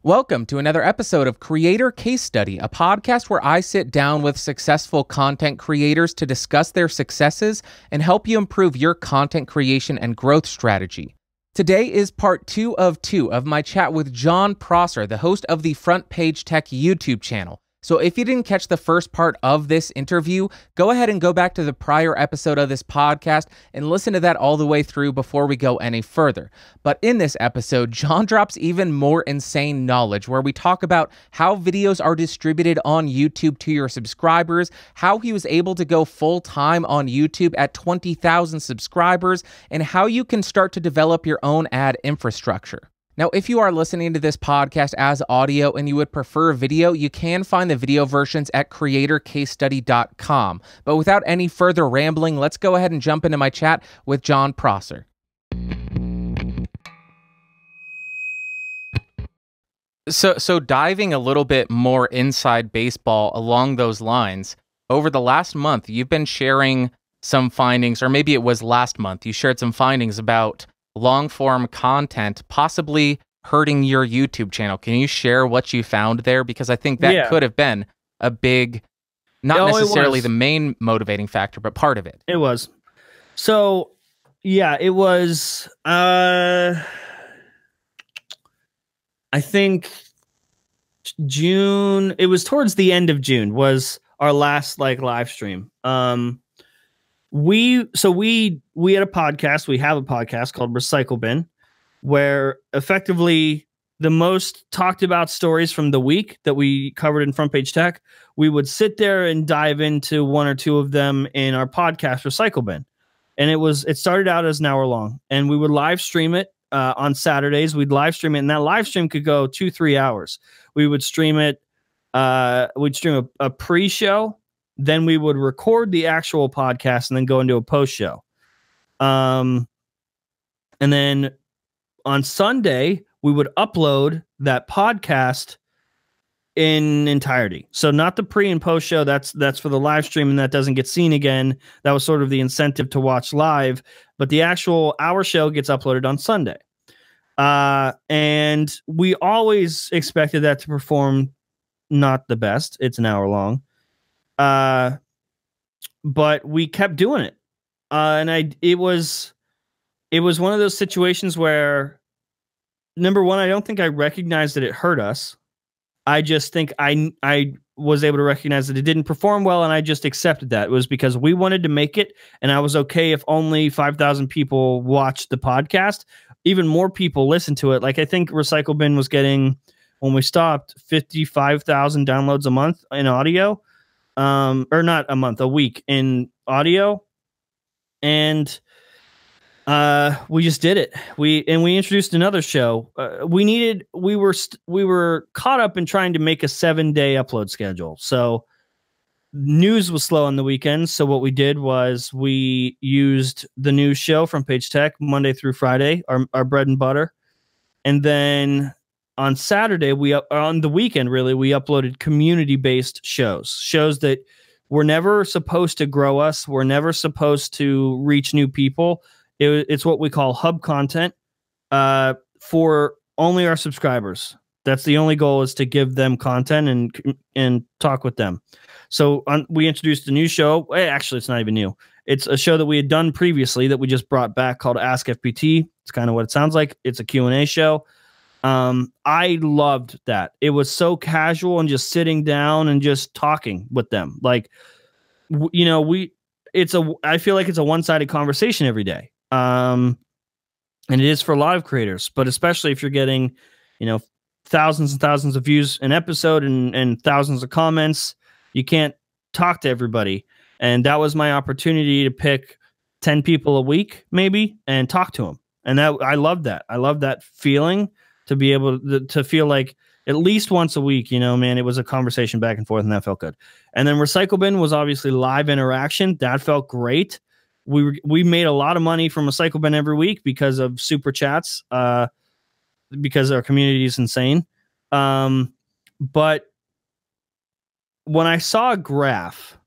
Welcome to another episode of Creator Case Study, a podcast where I sit down with successful content creators to discuss their successes and help you improve your content creation and growth strategy. Today is part 2 of my chat with John Prosser, the host of the Front Page Tech YouTube channel. So if you didn't catch the first part of this interview, go ahead and go back to the prior episode of this podcast and listen to that all the way through before we go any further. But in this episode, John drops even more insane knowledge where we talk about how videos are distributed on YouTube to your subscribers, how he was able to go full-time on YouTube at 20,000 subscribers, and how you can start to develop your own ad infrastructure. Now, if you are listening to this podcast as audio and you would prefer video, you can find the video versions at creatorcasestudy.com. But without any further rambling, let's go ahead and jump into my chat with John Prosser. So diving a little bit more inside baseball along those lines, over the last month, you've been sharing some findings, or maybe it was last month, you shared some findings about long-form content possibly hurting your YouTube channel. Can you share what you found there? Because I think that could have been a big, not necessarily the main motivating factor, but part of it. It was. So, yeah, it was, I think June, it was towards the end of June was our last live stream. We had a podcast. We have a podcast called Recycle Bin, where effectively the most talked about stories from the week that we covered in Front Page Tech, we would sit there and dive into one or two of them in our podcast Recycle Bin. And it started out as an hour long, and we would live stream it on Saturdays. We'd live stream it, and that live stream could go 2-3 hours. We would stream it. We'd stream a pre-show. Then we would record the actual podcast and then go into a post show. And then on Sunday, we would upload that podcast in entirety. So not the pre and post show. That's for the live stream, and that doesn't get seen again. That was sort of the incentive to watch live. But the actual hour show gets uploaded on Sunday. And we always expected that to perform not the best. It's an hour long. But we kept doing it. And it was one of those situations where, number one, I don't think I recognized that it hurt us. I just think I was able to recognize that it didn't perform well, and I just accepted that. It was because we wanted to make it, and I was okay if only 5,000 people watched the podcast. Even more people listened to it. Like, I think Recycle Bin was getting, when we stopped, 55,000 downloads a month in audio. Or not a month, a week in audio. And we just did it. We introduced another show. We were caught up in trying to make a 7-day upload schedule. So news was slow on the weekends. So what we did was we used the news show from Page Tech Monday through Friday, our bread and butter. And then on Saturday, on the weekend, really, we uploaded community-based shows that were never supposed to grow us. We're never supposed to reach new people. It's what we call hub content for only our subscribers. That's the only goal, is to give them content and talk with them. So we introduced a new show. Actually, it's not even new. It's a show that we had done previously that we just brought back called Ask FPT. It's kind of what it sounds like. It's a Q&A show. I loved that. It was so casual and just sitting down and just talking with them. Like, you know, I feel like it's a one-sided conversation every day. And it is for a lot of creators, but especially if you're getting, you know, thousands and thousands of views an episode and thousands of comments, you can't talk to everybody. And that was my opportunity to pick 10 people a week, maybe, and talk to them. And I love that. I love that feeling, to be able to feel like at least once a week, you know, man, it was a conversation back and forth, and that felt good. And then Recycle Bin was obviously live interaction. That felt great. We made a lot of money from Recycle Bin every week because of super chats, because our community is insane. But when I saw a graph,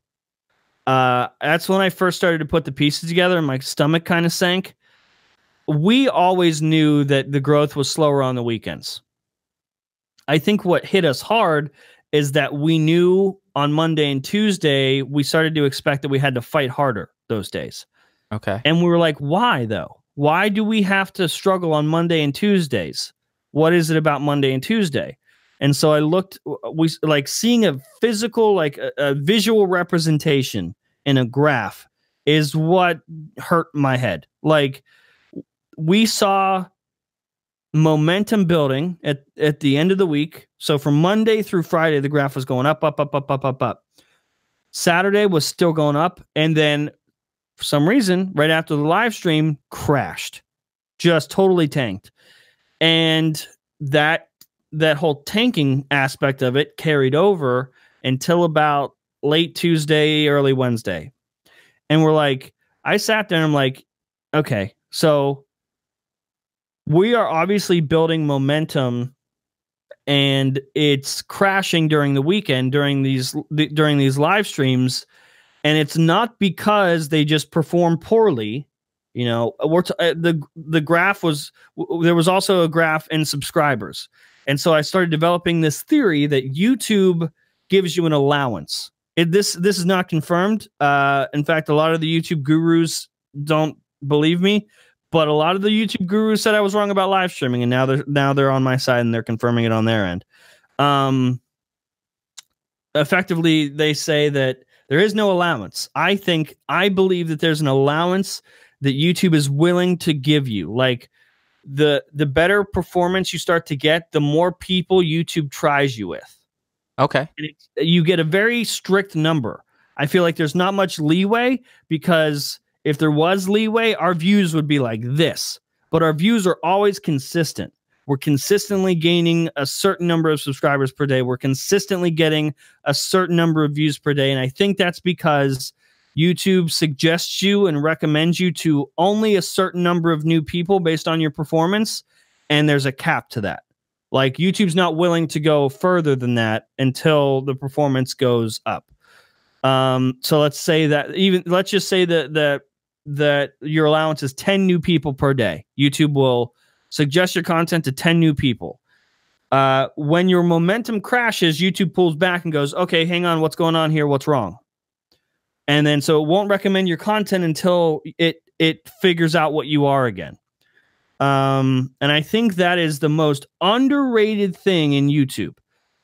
that's when I first started to put the pieces together, and my stomach kind of sank. We always knew that the growth was slower on the weekends. I think what hit us hard is that we knew on Monday and Tuesday, we started to expect that we had to fight harder those days. Okay. And we were like, why though? Why do we have to struggle on Monday and Tuesdays? What is it about Monday and Tuesday? And so I looked, we like seeing a physical, like a visual representation in a graph is what hurt my head. Like we saw momentum building at the end of the week. So from Monday through Friday, the graph was going up, up, up, up, up, up, up. Saturday was still going up. And then for some reason, right after the live stream, crashed, just totally tanked. And that whole tanking aspect of it carried over until about late Tuesday, early Wednesday. And we're like, I sat there and I'm like, okay, so we are obviously building momentum and it's crashing during the weekend during these live streams. And it's not because they just perform poorly. You know, the graph was, there was also a graph in subscribers. And so I started developing this theory that YouTube gives you an allowance. This is not confirmed. In fact, a lot of the YouTube gurus don't believe me, but a lot of the YouTube gurus said I was wrong about live streaming, and now they're on my side and they're confirming it on their end. Effectively, they say that there is no allowance. I believe that there's an allowance that YouTube is willing to give you. Like the better performance you start to get, the more people YouTube tries you with. Okay. And you get a very strict number. I feel like there's not much leeway, because if there was leeway, our views would be like this. But our views are always consistent. We're consistently gaining a certain number of subscribers per day. We're consistently getting a certain number of views per day. And I think that's because YouTube suggests you and recommends you to only a certain number of new people based on your performance. And there's a cap to that. Like YouTube's not willing to go further than that until the performance goes up. So let's say that let's just say that your allowance is 10 new people per day. YouTube will suggest your content to 10 new people. When your momentum crashes, YouTube pulls back and goes, okay, hang on, what's going on here? What's wrong? And then so it won't recommend your content until it figures out what you are again. And I think that is the most underrated thing in YouTube.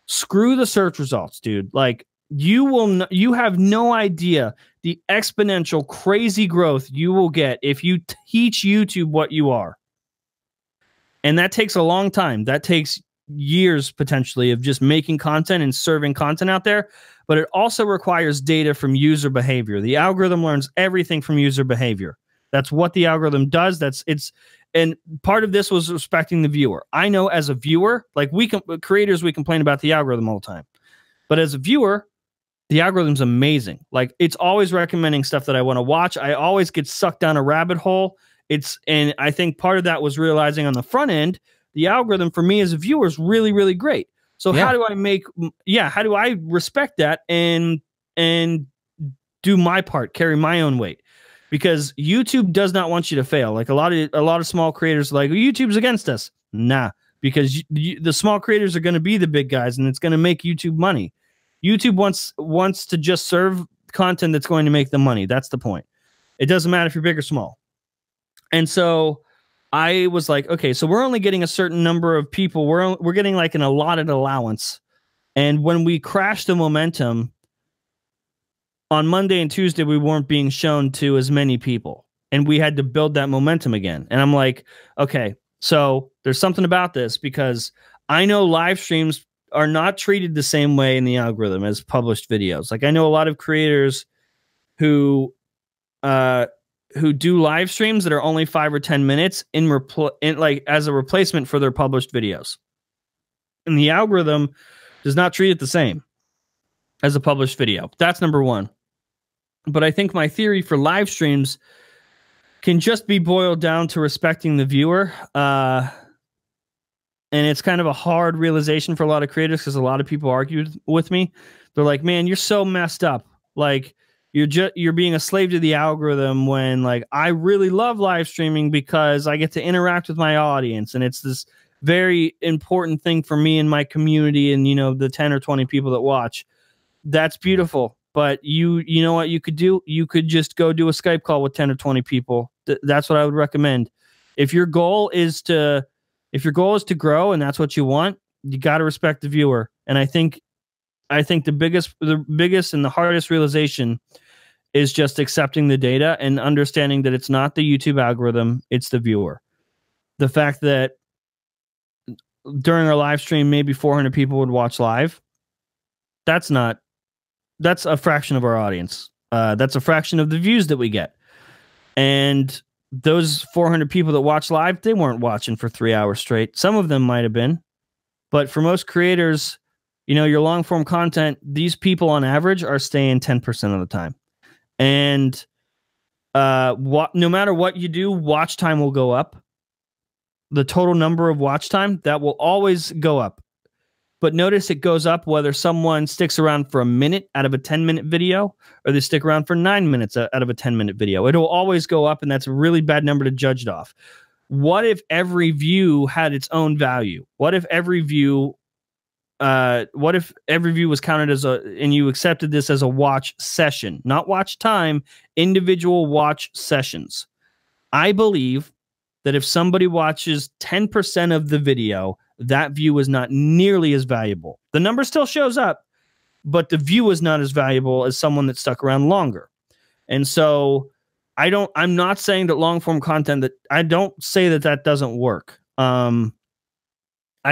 Screw the search results, dude. Like you have no idea the exponential crazy growth you will get if you teach YouTube what you are. And that takes a long time. That takes years potentially of just making content and serving content out there. But it also requires data from user behavior. The algorithm learns everything from user behavior. That's what the algorithm does. And part of this was respecting the viewer. I know as a viewer, like creators, we complain about the algorithm all the time. But as a viewer, the algorithm's amazing. Like it's always recommending stuff that I want to watch. I always get sucked down a rabbit hole. And I think part of that was realizing on the front end, the algorithm for me as a viewer is really, really great. So how do I respect that and do my part, carry my own weight? Because YouTube does not want you to fail. Like a lot of small creators are like, YouTube's against us. Nah, because the small creators are going to be the big guys, and it's going to make YouTube money. YouTube wants to just serve content that's going to make them money. That's the point. It doesn't matter if you're big or small. And so I was like, okay, so we're only getting a certain number of people. We're getting like an allotted allowance. And when we crashed the momentum on Monday and Tuesday, we weren't being shown to as many people, and we had to build that momentum again. And I'm like, okay, so there's something about this, because I know live streams are not treated the same way in the algorithm as published videos. Like I know a lot of creators who do live streams that are only 5 or 10 minutes like as a replacement for their published videos. And the algorithm does not treat it the same as a published video. That's number one. But I think my theory for live streams can just be boiled down to respecting the viewer. And it's kind of a hard realization for a lot of creators, because a lot of people argued with me. They're like, man, you're so messed up. Like you're being a slave to the algorithm, when like I really love live streaming because I get to interact with my audience, and it's this very important thing for me and my community and, you know, the 10 or 20 people that watch. That's beautiful. But you know what you could do? You could just go do a Skype call with 10 or 20 people. That's what I would recommend. If your goal is to grow and that's what you want, you got to respect the viewer. And I think the biggest and the hardest realization is just accepting the data and understanding that it's not the YouTube algorithm, it's the viewer. The fact that during our live stream, maybe 400 people would watch live. That's a fraction of our audience. That's a fraction of the views that we get. And those 400 people that watch live, they weren't watching for 3 hours straight. Some of them might have been. But for most creators, you know, your long form content, these people on average are staying 10% of the time. And no matter what you do, watch time will go up. The total number of watch time, that will always go up. But notice it goes up whether someone sticks around for a minute out of a 10-minute video or they stick around for 9 minutes out of a 10-minute video. It will always go up, and that's a really bad number to judge it off. What if every view had its own value? What if every view was counted as and you accepted this as a watch session, not watch time, individual watch sessions? I believe that if somebody watches 10% of the video, that view is not nearly as valuable. The number still shows up, but the view is not as valuable as someone that stuck around longer. And so I'm not saying that long form content, I don't say that doesn't work. I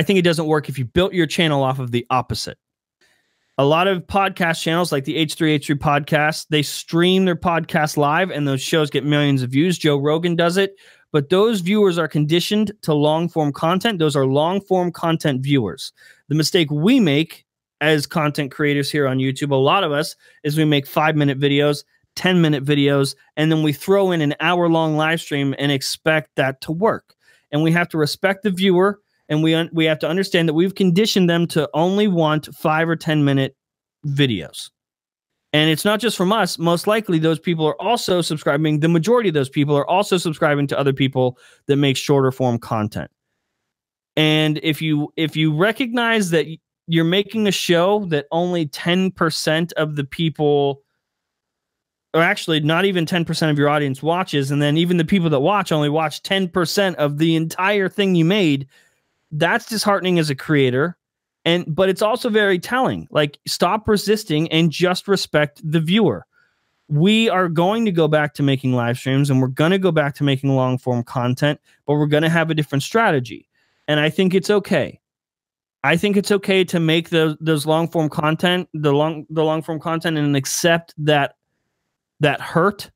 think it doesn't work if you built your channel off of the opposite. A lot of podcast channels like the H3H3 podcast, they stream their podcast live and those shows get millions of views. Joe Rogan does it, but those viewers are conditioned to long form content. Those are long form content viewers. The mistake we make as content creators here on YouTube, a lot of us, is we make 5-minute videos, 10-minute videos, and then we throw in an hour-long live stream and expect that to work. And we have to respect the viewer. And we have to understand that we've conditioned them to only want 5 or 10-minute videos. And it's not just from us. Most likely, those people are also subscribing. The majority of those people are also subscribing to other people that make shorter form content. And if you recognize that you're making a show that only 10% of the people, or actually not even 10% of your audience watches, and then even the people that watch only watch 10% of the entire thing you made, that's disheartening as a creator. But it's also very telling. Like, stop resisting and just respect the viewer. We are going to go back to making live streams, and we're going to go back to making long form content, but we're going to have a different strategy. And I think it's okay. I think it's okay to make those long form content, the long form content, and accept that hurt.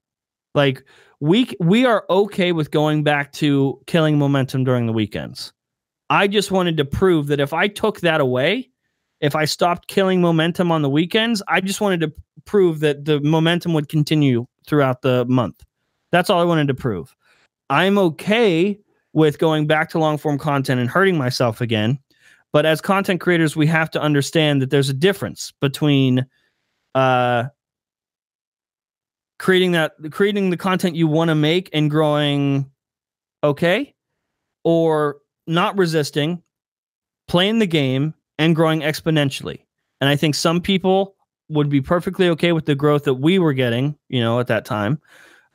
Like, we are okay with going back to killing momentum during the weekends. I just wanted to prove that if I took that away, if I stopped killing momentum on the weekends, I just wanted to prove that the momentum would continue throughout the month. That's all I wanted to prove. I'm okay with going back to long form content and hurting myself again. But as content creators, we have to understand that there's a difference between creating the content you want to make and growing okay, or not resisting, playing the game, and growing exponentially. And I think some people would be perfectly okay with the growth that we were getting, at that time.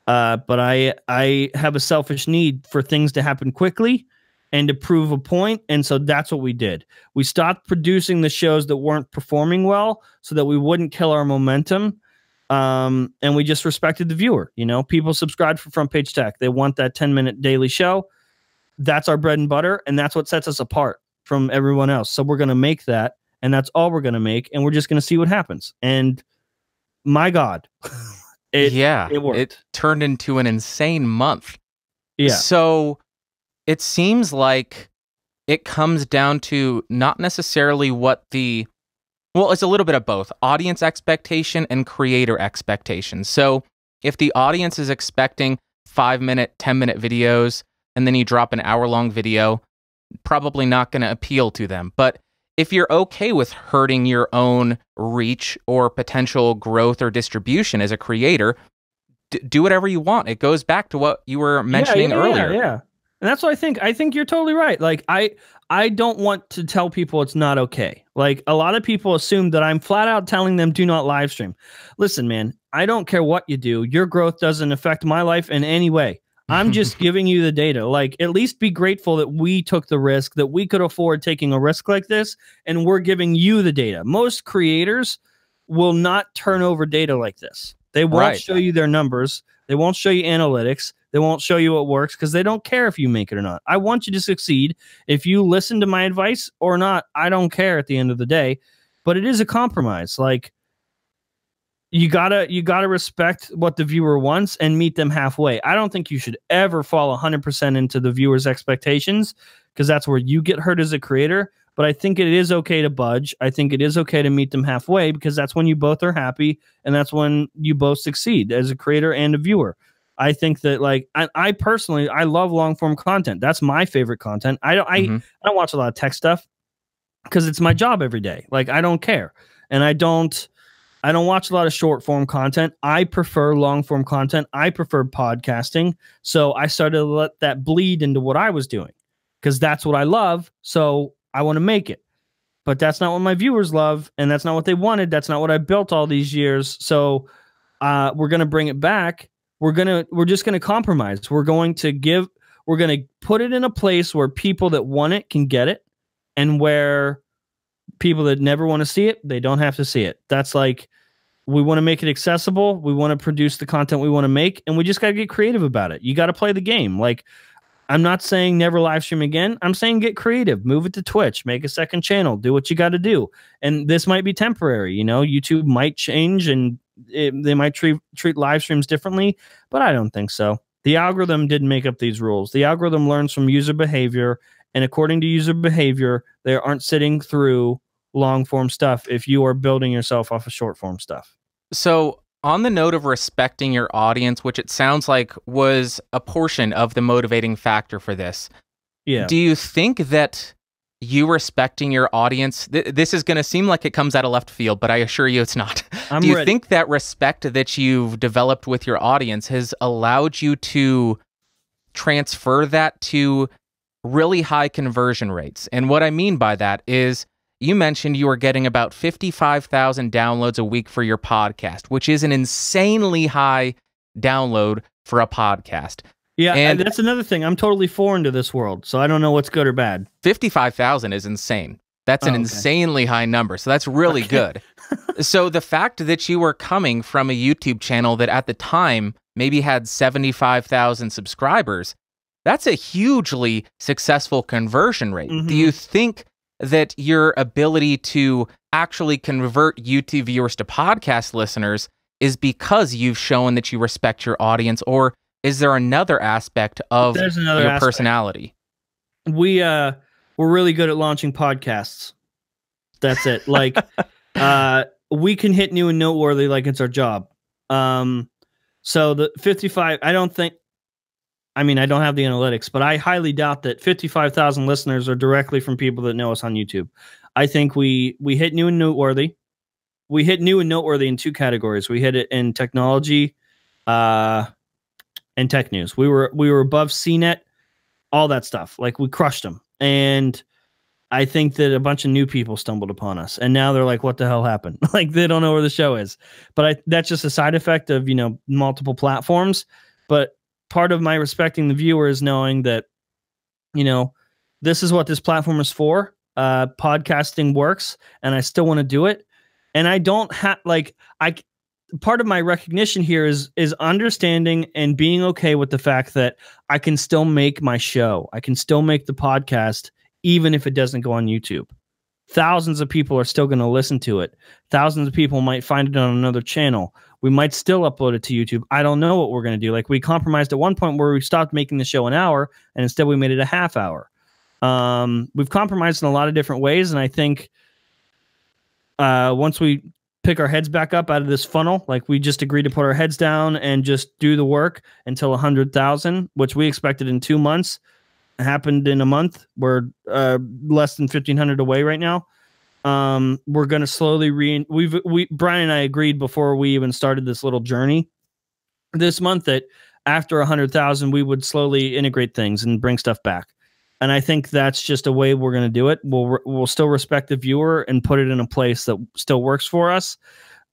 But I have a selfish need for things to happen quickly and to prove a point. And so that's what we did. We stopped producing the shows that weren't performing well so that we wouldn't kill our momentum. And we just respected the viewer. People subscribe for Front Page Tech. They want that 10-minute daily show. That's our bread and butter, and that's what sets us apart from everyone else. So we're going to make that, and that's all we're going to make, and we're just going to see what happens. And my God, it worked. It turned into an insane month. Yeah. So it seems like it comes down to not necessarily it's a little bit of both, audience expectation and creator expectation. So if the audience is expecting 5-minute, 10-minute videos, and then you drop an hour-long video, probably not going to appeal to them. But if you're okay with hurting your own reach or potential growth or distribution as a creator, do whatever you want. It goes back to what you were mentioning earlier. Yeah. And that's what I think. I think you're totally right. Like I don't want to tell people it's not okay. Like a lot of people assume that I'm flat out telling them do not live stream. Listen, man, I don't care what you do. Your growth doesn't affect my life in any way. I'm just giving you the data. Like, at least be grateful that we took the risk, that we could afford taking a risk like this, and we're giving you the data. Most creators will not turn over data like this. They won't show you their numbers. They won't show you analytics. They won't show you what works because they don't care if you make it or not. I want you to succeed. If you listen to my advice or not, I don't care at the end of the day. But it is a compromise. Like, you gotta respect what the viewer wants and meet them halfway. I don't think you should ever fall 100% into the viewer's expectations, because that's where you get hurt as a creator. But I think it is okay to budge. I think it is okay to meet them halfway, because that's when you both are happy, and that's when you both succeed as a creator and a viewer. I think that, like, I personally, I love long form content. That's my favorite content. I don't watch a lot of tech stuff because it's my job every day. Like, I don't care, and I don't watch a lot of short form content. I prefer long form content. I prefer podcasting. So I started to let that bleed into what I was doing, because that's what I love. So I want to make it. But that's not what my viewers love, and that's not what they wanted. That's not what I built all these years. So we're going to bring it back. We're just going to compromise. We're going to put it in a place where people that want it can get it, and where people that never want to see it, they don't have to see it. That's like, we want to make it accessible. We want to produce the content we want to make, and we just got to get creative about it. You got to play the game. Like, I'm not saying never live stream again. I'm saying get creative, move it to Twitch, make a second channel, do what you got to do. And this might be temporary. You know, YouTube might change, and they might treat live streams differently, but I don't think so. The algorithm didn't make up these rules. The algorithm learns from user behavior, and according to user behavior, they aren't sitting through long form stuff if you are building yourself off of short form stuff. So, on the note of respecting your audience, which it sounds like was a portion of the motivating factor for this, do you think that you respecting your audience, this is going to seem like it comes out of left field, but I assure you it's not. Do you think that respect that you've developed with your audience has allowed you to transfer that to really high conversion rates? And what I mean by that is, you mentioned you were getting about 55,000 downloads a week for your podcast, which is an insanely high download for a podcast. Yeah, and that's another thing. I'm totally foreign to this world, so I don't know what's good or bad. 55,000 is insane. That's an insanely high number, so that's really good. So the fact that you were coming from a YouTube channel that at the time maybe had 75,000 subscribers, that's a hugely successful conversion rate. Do you think that your ability to actually convert YouTube viewers to podcast listeners is because you've shown that you respect your audience, or is there another aspect of your personality? We're really good at launching podcasts. That's it. Like, we can hit new and noteworthy like it's our job. So the 55, I mean, I don't have the analytics, but I highly doubt that 55,000 listeners are directly from people that know us on YouTube. I think we hit new and noteworthy. We hit new and noteworthy in two categories. We hit it in technology and tech news. We were above CNET, all that stuff. Like, we crushed them. And I think that a bunch of new people stumbled upon us, and now they're like, what the hell happened? Like, they don't know where the show is. But that's just a side effect of, multiple platforms. But part of my respecting the viewer is knowing that, this is what this platform is for. Podcasting works, and I still want to do it. And I don't have, part of my recognition here is understanding and being okay with the fact that I can still make my show. I can still make the podcast, even if it doesn't go on YouTube. Thousands of people are still going to listen to it. Thousands of people might find it on another channel. We might still upload it to YouTube. I don't know what we're going to do. Like, we compromised at one point where we stopped making the show an hour, and instead we made it a half hour. We've compromised in a lot of different ways, and I think once we pick our heads back up out of this funnel, like, we just agreed to put our heads down and just do the work until 100,000, which we expected in 2 months. It happened in a month. We're less than 1,500 away right now. We're going to slowly Brian and I agreed before we even started this little journey this month that after 100,000, we would slowly integrate things and bring stuff back. And I think that's just a way we're going to do it. We'll still respect the viewer and put it in a place that still works for us.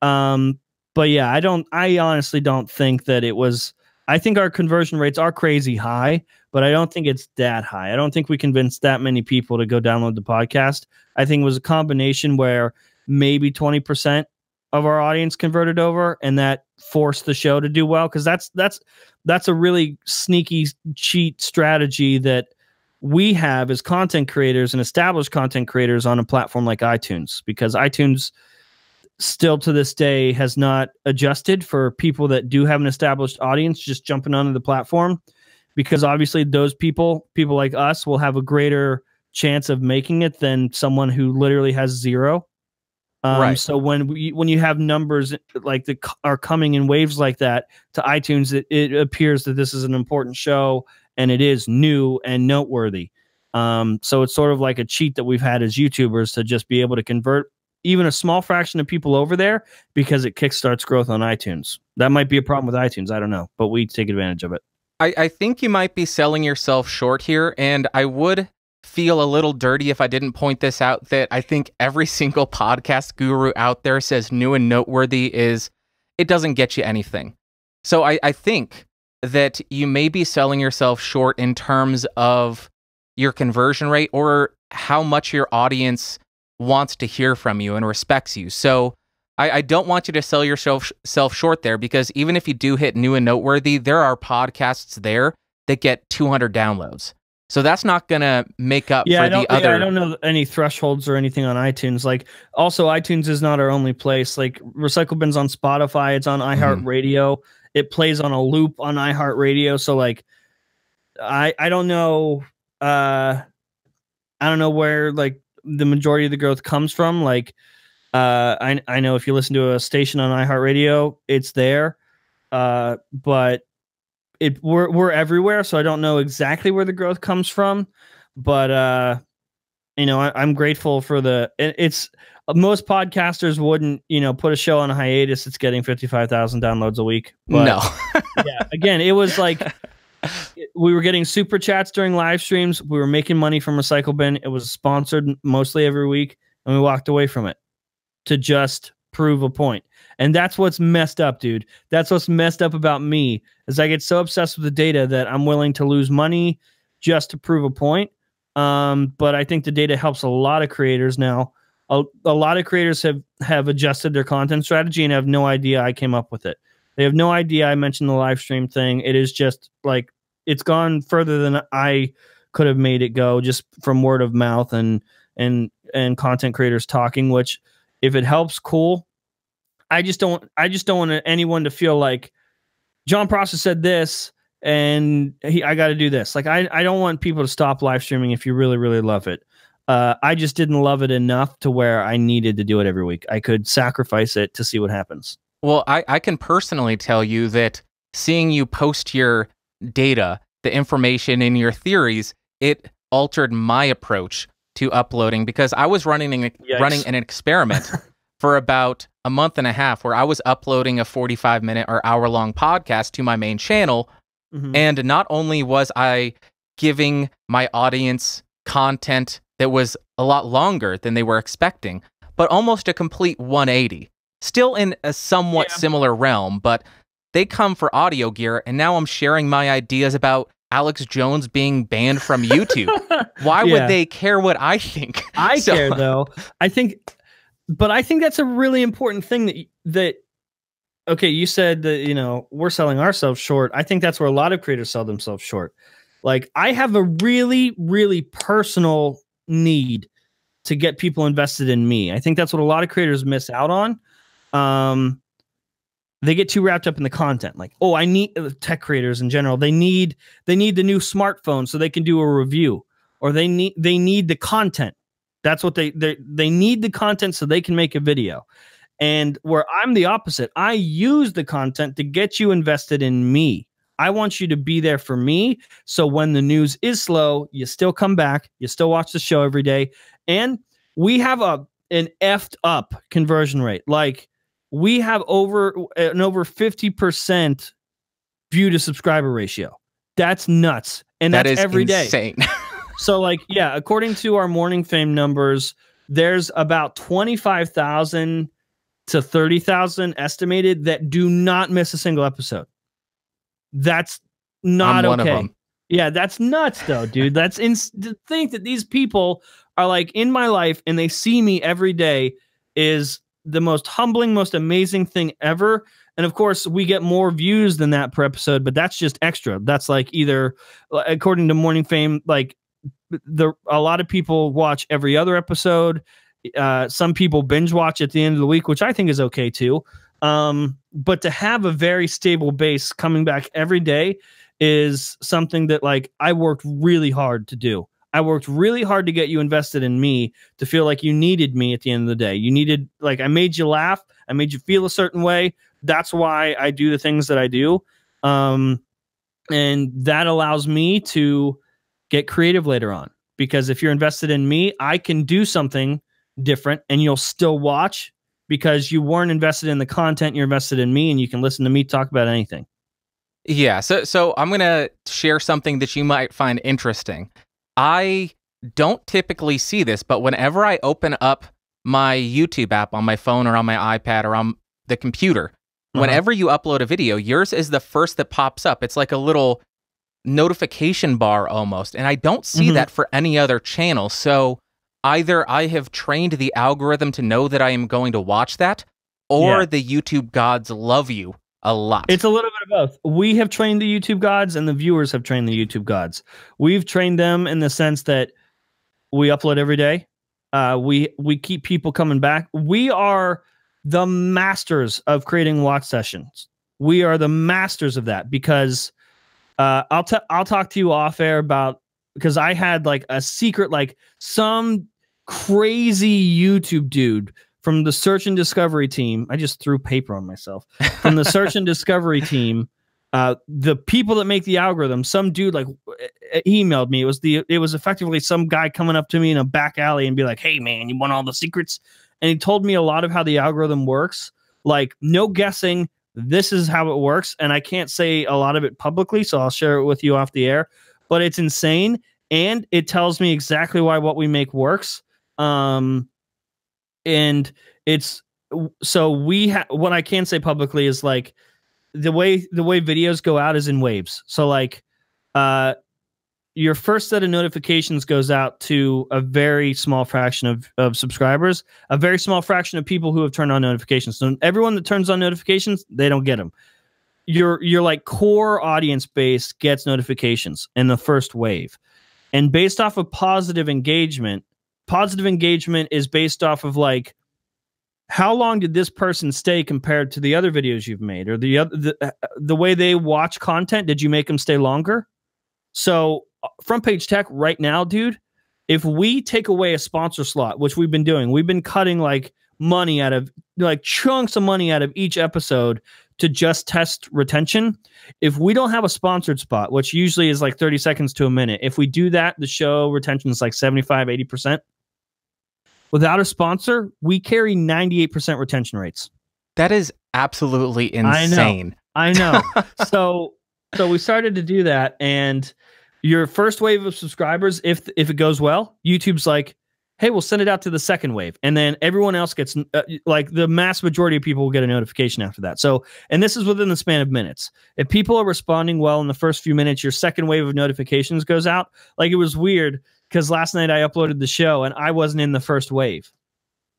But yeah, I honestly don't think that it was, I think our conversion rates are crazy high, but I don't think it's that high. I don't think we convinced that many people to go download the podcast. I think it was a combination where maybe 20% of our audience converted over, and that forced the show to do well. Cause that's a really sneaky cheat strategy that we have as content creators and established content creators on a platform like iTunes, because iTunes still to this day has not adjusted for people that do have an established audience just jumping onto the platform, because obviously those people like us will have a greater chance of making it than someone who literally has zero. Right. So when you have numbers like are coming in waves like that to iTunes, it appears that this is an important show and it is new and noteworthy. So it's sort of like a cheat that we've had as YouTubers to just be able to convert even a small fraction of people over there, because it kickstarts growth on iTunes. That might be a problem with iTunes. I don't know, but we take advantage of it. I think you might be selling yourself short here, and I would feel a little dirty if I didn't point this out, that I think every single podcast guru out there says new and noteworthy it doesn't get you anything. So I think that you may be selling yourself short in terms of your conversion rate or how much your audience wants to hear from you and respects you. So I don't want you to sell yourself short there, because even if you do hit new and noteworthy, there are podcasts there that get 200 downloads. So that's not going to make up for the other. Yeah, I don't know any thresholds or anything on iTunes. Like, also, iTunes is not our only place. Like, Recycle Bin's on Spotify. It's on iHeartRadio. It plays on a loop on iHeartRadio. So, like, I don't know. I don't know where, like, the majority of the growth comes from. Like, I know if you listen to a station on iHeartRadio, it's there. But we're everywhere, so I don't know exactly where the growth comes from. But you know, I'm grateful for it's most podcasters wouldn't, you know, put a show on a hiatus. It's getting 55,000 downloads a week. But, no. Yeah, again, it was like we were getting super chats during live streams. We were making money from Recycle Bin. It was sponsored mostly every week, and we walked away from it to just prove a point. And that's what's messed up, dude. That's what's messed up about me, is I get so obsessed with the data that I'm willing to lose money just to prove a point. But I think the data helps a lot of creators now. A lot of creators have adjusted their content strategy and have no idea I came up with it. They have no idea I mentioned the live stream thing. It is just like, it's gone further than I could have made it go, just from word of mouth and content creators talking, which, if it helps, cool. I just don't want anyone to feel like John Prosser said this and I got to do this. Like, I don't want people to stop live streaming if you really, really love it. I just didn't love it enough to where I needed to do it every week. I could sacrifice it to see what happens. Well, I can personally tell you that seeing you post your data, the information in your theories, it altered my approach to uploading, because I was running an experiment for about a month and a half where I was uploading a 45-minute or hour-long podcast to my main channel. And not only was I giving my audience content that was a lot longer than they were expecting, but almost a complete 180. Still in a somewhat similar realm, but they come for audio gear, and now I'm sharing my ideas about Alex Jones being banned from YouTube. Why would they care what I think? I care, though. I think that's a really important thing that okay, you said that, you know, we're selling ourselves short. I think that's where a lot of creators sell themselves short. Like, I have a really, really personal need to get people invested in me. I think that's what a lot of creators miss out on. They get too wrapped up in the content. Like, oh, I need tech creators in general. They need the new smartphone so they can do a review, or they need the content. That's what they need, the content so they can make a video. And where I'm the opposite, I use the content to get you invested in me. I want you to be there for me. So when the news is slow, you still come back, you still watch the show every day. And we have an effed up conversion rate. Like, we have over 50% view to subscriber ratio. That's nuts. And That that's is every day. insane. So like, yeah, according to our Morning Fame numbers, there's about 25,000 to 30,000 estimated that do not miss a single episode. That's not I'm one of okay. them. Yeah, that's nuts though, dude. That's to think that these people are like in my life and they see me every day is the most humbling, most amazing thing ever. And of course, we get more views than that per episode, but that's just extra. That's like either, according to Morning Fame, like a lot of people watch every other episode. Some people binge watch at the end of the week, which I think is okay too. But to have a very stable base coming back every day is something that like I worked really hard to do. I worked really hard to get you invested in me, to feel like you needed me at the end of the day. You needed, like, I made you laugh. I made you feel a certain way. That's why I do the things that I do. And that allows me to get creative later on, because if you're invested in me, I can do something different and you'll still watch because you weren't invested in the content. You're invested in me and you can listen to me talk about anything. Yeah. So I'm going to share something that you might find interesting. I don't typically see this, but whenever I open up my YouTube app on my phone or on my iPad or on the computer, whenever you upload a video, yours is the first that pops up. It's like a little notification bar almost. And I don't see that for any other channel. So either I have trained the algorithm to know that I am going to watch that, or the YouTube gods love you a lot. It's a little bit of both. We have trained the YouTube gods and the viewers have trained the YouTube gods. We've trained them in the sense that we upload every day. We keep people coming back. We are the masters of creating watch sessions. We are the masters of that, because I'll talk to you off air about, because I had like a secret, like some crazy YouTube dude from the search and discovery team. I just threw paper on myself. From the search and discovery team, the people that make the algorithm, some dude like emailed me. It was effectively some guy coming up to me in a back alley and be like, "Hey man, you want all the secrets?" And he told me a lot of how the algorithm works. Like, no guessing. This is how it works. And I can't say a lot of it publicly, so I'll share it with you off the air. But it's insane. And it tells me exactly why what we make works. And it's, so what I can say publicly is like the way videos go out is in waves. So like, your first set of notifications goes out to a very small fraction of subscribers, a very small fraction of people who have turned on notifications. So everyone that turns on notifications, they don't get them. Your like core audience base gets notifications in the first wave. And based off of positive engagement is based off of like, how long did this person stay compared to the other videos you've made, or the way they watch content? Did you make them stay longer? So Front Page Tech right now, dude, if we take away a sponsor slot, which we've been doing, we've been cutting like money out of, like chunks of money out of each episode to just test retention. If we don't have a sponsored spot, which usually is like 30 seconds to a minute, if we do that, the show retention is like 75, 80%. Without a sponsor, we carry 98% retention rates. That is absolutely insane. I know. So we started to do that, and your first wave of subscribers, if it goes well, YouTube's like, hey, we'll send it out to the second wave. And then everyone else gets, like the mass majority of people will get a notification after that. So, and this is within the span of minutes. If people are responding well in the first few minutes, your second wave of notifications goes out. Like, it was weird because last night I uploaded the show and I wasn't in the first wave.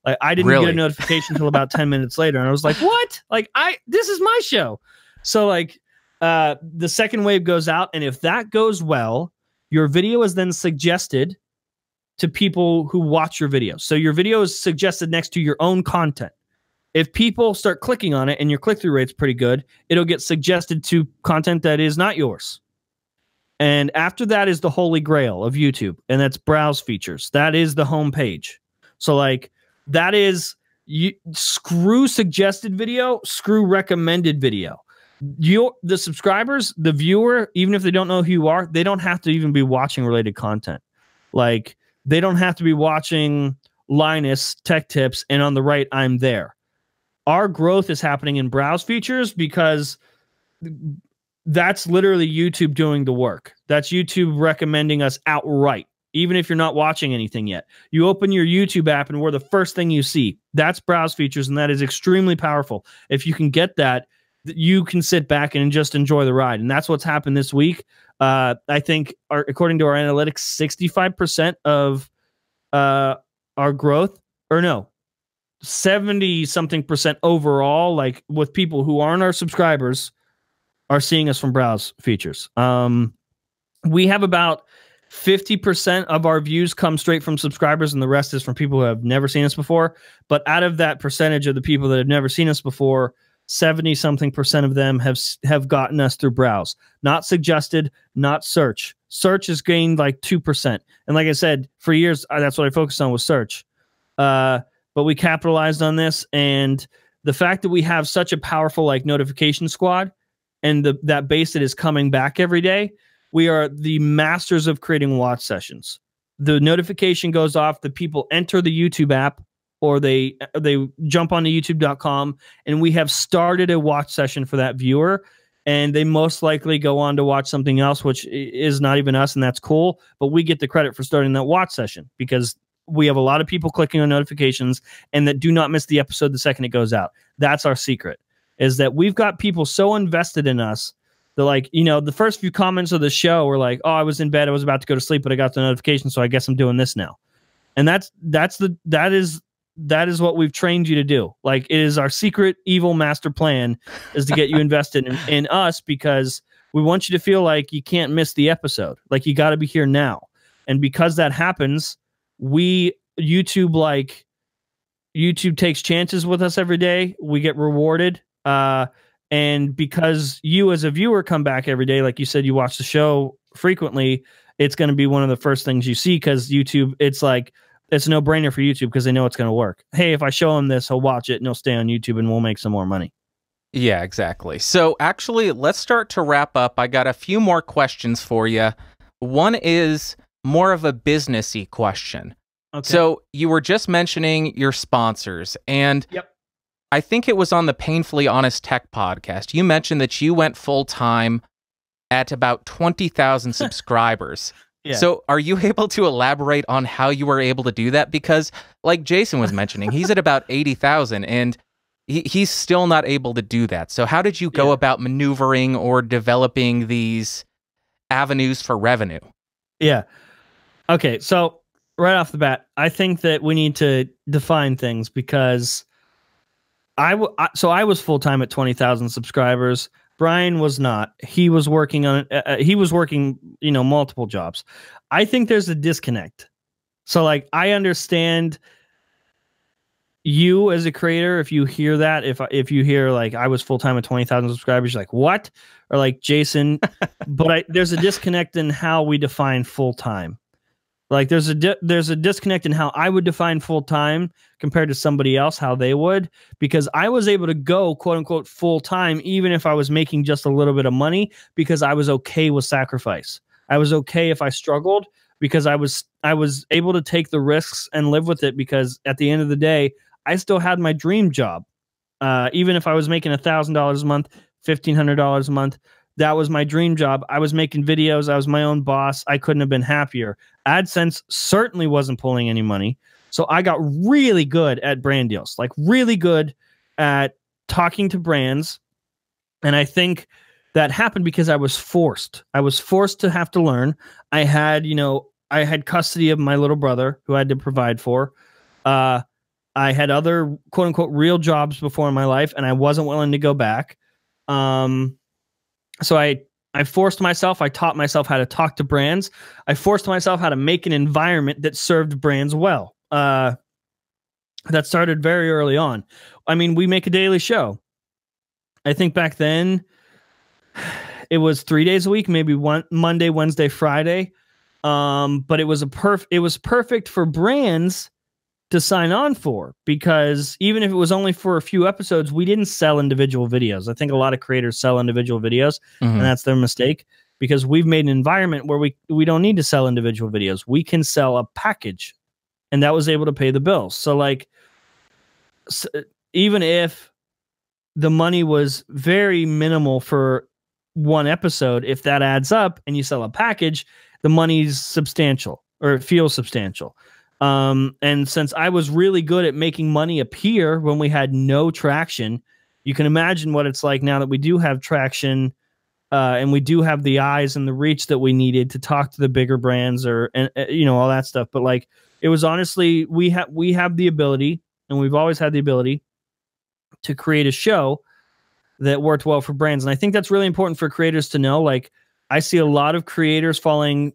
Like, I didn't get a notification until about 10 minutes later. And I was like, what? Like, this is my show. So like, the second wave goes out, and if that goes well, your video is then suggested to people who watch your video. So your video is suggested next to your own content. If people start clicking on it and your click-through rate's pretty good, it'll get suggested to content that is not yours. And after that is the holy grail of YouTube, and that's browse features. That is the home page. So like, that is, screw suggested video, screw recommended video. The subscribers, the viewer, even if they don't know who you are, they don't have to even be watching related content. Like, they don't have to be watching Linus Tech Tips and on the right, I'm there. Our growth is happening in browse features because that's literally YouTube doing the work. That's YouTube recommending us outright, even if you're not watching anything yet. You open your YouTube app and we're the first thing you see. That's browse features, and that is extremely powerful. If you can get that, you can sit back and just enjoy the ride. And that's what's happened this week. I think, according to our analytics, 65% of our growth, or no, 70-something% overall, like with people who aren't our subscribers, are seeing us from browse features. We have about 50% of our views come straight from subscribers, and the rest is from people who have never seen us before. But out of that percentage of the people that have never seen us before, 70-something% of them have gotten us through browse, not suggested, not search. Search has gained like 2%. And like I said, for years, that's what I focused on, was search. But we capitalized on this, and the fact that we have such a powerful like notification squad, and that base that is coming back every day, we are the masters of creating watch sessions. The notification goes off, the people enter the YouTube app, or they jump onto youtube.com, and we have started a watch session for that viewer, and they most likely go on to watch something else, which is not even us, and that's cool, but we get the credit for starting that watch session because we have a lot of people clicking on notifications and that do not miss the episode the second it goes out. That's our secret, is that we've got people so invested in us that, like, you know, the first few comments of the show were like, oh, I was in bed, I was about to go to sleep, but I got the notification, so I guess I'm doing this now. And that is what we've trained you to do. Like, it is our secret evil master plan, is to get you invested in us, because we want you to feel like you can't miss the episode. Like, you got to be here now. And because that happens, YouTube takes chances with us every day. We get rewarded. And because you as a viewer come back every day, like you said, you watch the show frequently, it's going to be one of the first things you see, because YouTube, it's like, it's a no-brainer for YouTube because they know it's going to work. Hey, if I show him this, he'll watch it and he'll stay on YouTube and we'll make some more money. Yeah, exactly. So actually, let's start to wrap up. I got a few more questions for you. One is more of a businessy question. Okay. So you were just mentioning your sponsors, and yep. I think it was on the Painfully Honest Tech podcast. You mentioned that you went full-time at about 20,000 subscribers. Yeah. So are you able to elaborate on how you were able to do that? Because like Jason was mentioning, he's at about 80,000 and he's still not able to do that. So how did you go about maneuvering or developing these avenues for revenue? Yeah. Okay. So right off the bat, I think that we need to define things, because I was full-time at 20,000 subscribers. Brian was not. He was working on you know, multiple jobs. I think there's a disconnect. So like, I understand you as a creator, if you hear that, if you hear like, I was full-time at 20,000 subscribers, you're like, what? Or like, Jason, but there's a disconnect in how we define full-time. Like, there's a disconnect in how I would define full-time compared to somebody else, how they would, because I was able to go quote unquote full-time even if I was making just a little bit of money, because I was okay with sacrifice. I was okay if I struggled, because I was able to take the risks and live with it, because at the end of the day, I still had my dream job. Even if I was making $1,000 a month, $1,500 a month, that was my dream job. I was making videos. I was my own boss. I couldn't have been happier. AdSense certainly wasn't pulling any money. So I got really good at brand deals, like really good at talking to brands. And I think that happened because I was forced. I was forced to have to learn. I had custody of my little brother who I had to provide for. I had other quote unquote real jobs before in my life, and I wasn't willing to go back. So I forced myself. I taught myself how to talk to brands. I forced myself how to make an environment that served brands well. That started very early on. I mean, we make a daily show. I think back then it was 3 days a week, maybe Monday, Wednesday, Friday. But it was perfect for brands to sign on for, because even if it was only for a few episodes, we didn't sell individual videos. I think a lot of creators sell individual videos, and that's their mistake, because we've made an environment where we don't need to sell individual videos. We can sell a package, and that was able to pay the bills. So like, even if the money was very minimal for one episode, if that adds up and you sell a package, the money's substantial, or it feels substantial. And since I was really good at making money appear when we had no traction, you can imagine what it's like now that we do have traction, and we do have the eyes and the reach that we needed to talk to the bigger brands, or you know, all that stuff. But like, it was honestly, we have the ability, and we've always had the ability to create a show that worked well for brands. And I think that's really important for creators to know. Like, I see a lot of creators falling,